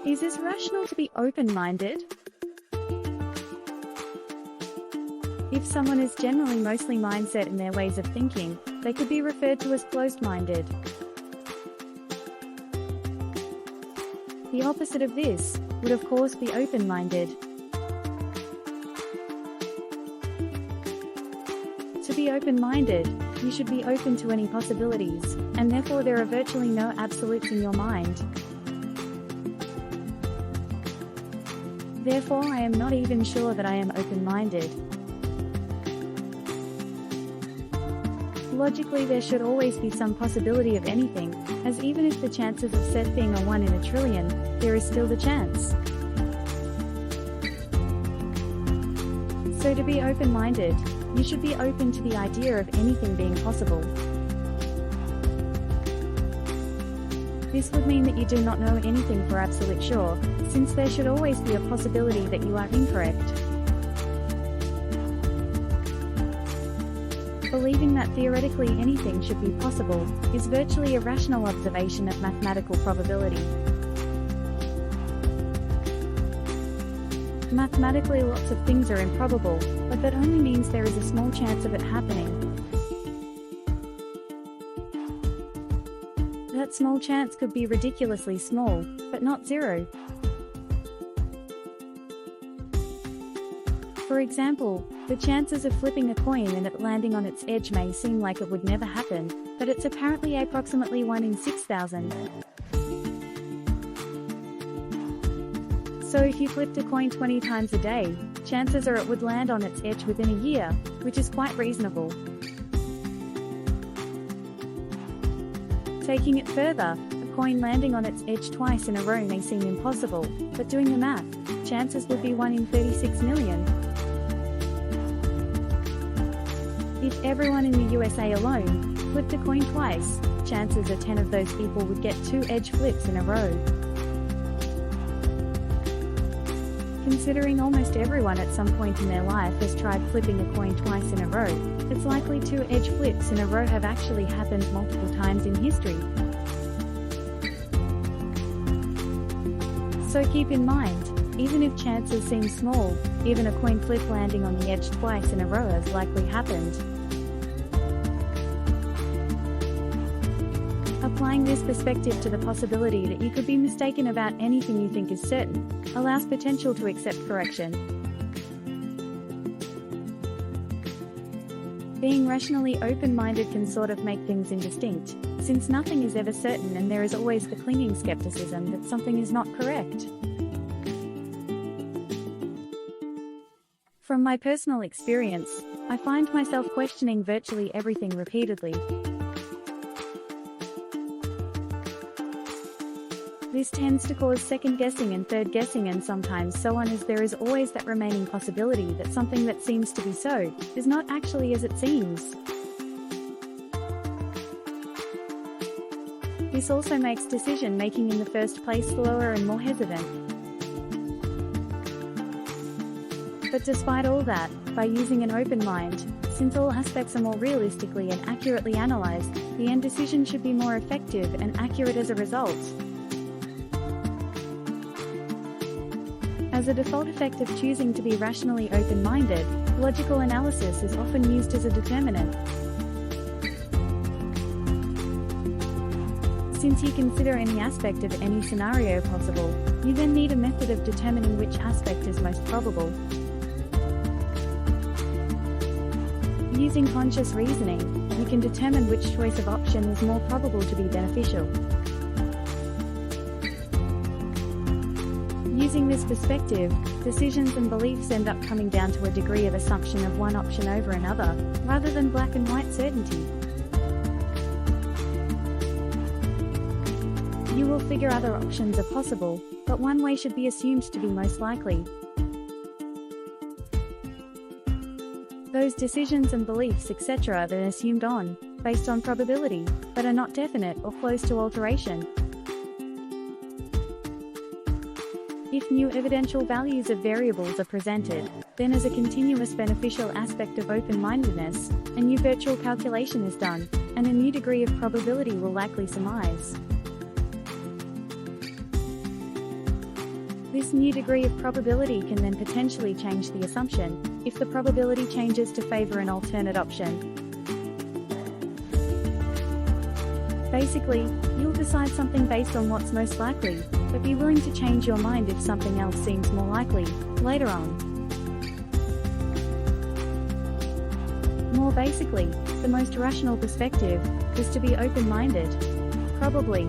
Is it rational to be open-minded? If someone is generally mostly mindset in their ways of thinking, they could be referred to as closed-minded. The opposite of this would of course be open-minded. To be open-minded, you should be open to any possibilities, and therefore there are virtually no absolutes in your mind. Therefore I am not even sure that I am open-minded. Logically there should always be some possibility of anything, as even if the chances of set being are 1 in a trillion, there is still the chance. So to be open-minded, you should be open to the idea of anything being possible. This would mean that you do not know anything for absolute sure, since there should always be a possibility that you are incorrect. Believing that theoretically anything should be possible is virtually a rational observation of mathematical probability. Mathematically lots of things are improbable, but that only means there is a small chance of it happening. That small chance could be ridiculously small, but not zero. For example, the chances of flipping a coin and it landing on its edge may seem like it would never happen, but it's apparently approximately 1 in 6,000. So if you flipped a coin 20 times a day, chances are it would land on its edge within a year, which is quite reasonable. Taking it further, a coin landing on its edge twice in a row may seem impossible, but doing the math, chances would be 1 in 36 million. If everyone in the USA alone flipped a coin twice, chances are 10 of those people would get 2 edge flips in a row. Considering almost everyone at some point in their life has tried flipping a coin twice in a row, it's likely 2 edge flips in a row have actually happened multiple times in history. So keep in mind, even if chances seem small, even a coin flip landing on the edge twice in a row has likely happened. Applying this perspective to the possibility that you could be mistaken about anything you think is certain, allows potential to accept correction. Being rationally open-minded can sort of make things indistinct, since nothing is ever certain and there is always the clinging skepticism that something is not correct. From my personal experience, I find myself questioning virtually everything repeatedly. This tends to cause second-guessing and third-guessing and sometimes so on, as there is always that remaining possibility that something that seems to be so is not actually as it seems. This also makes decision-making in the first place slower and more hesitant. But despite all that, by using an open mind, since all aspects are more realistically and accurately analyzed, the end decision should be more effective and accurate as a result. As a default effect of choosing to be rationally open-minded, logical analysis is often used as a determinant. Since you consider any aspect of any scenario possible, you then need a method of determining which aspect is most probable. Using conscious reasoning, you can determine which choice of option is more probable to be beneficial. Using this perspective, decisions and beliefs end up coming down to a degree of assumption of one option over another, rather than black and white certainty. You will figure other options are possible, but one way should be assumed to be most likely. Those decisions and beliefs etc. are then assumed on, based on probability, but are not definite or close to alteration. If new evidential values of variables are presented, then as a continuous beneficial aspect of open-mindedness, a new virtual calculation is done, and a new degree of probability will likely surmise. This new degree of probability can then potentially change the assumption, if the probability changes to favor an alternate option. Basically, you'll decide something based on what's most likely, but be willing to change your mind if something else seems more likely, later on. More basically, the most rational perspective is to be open-minded. Probably.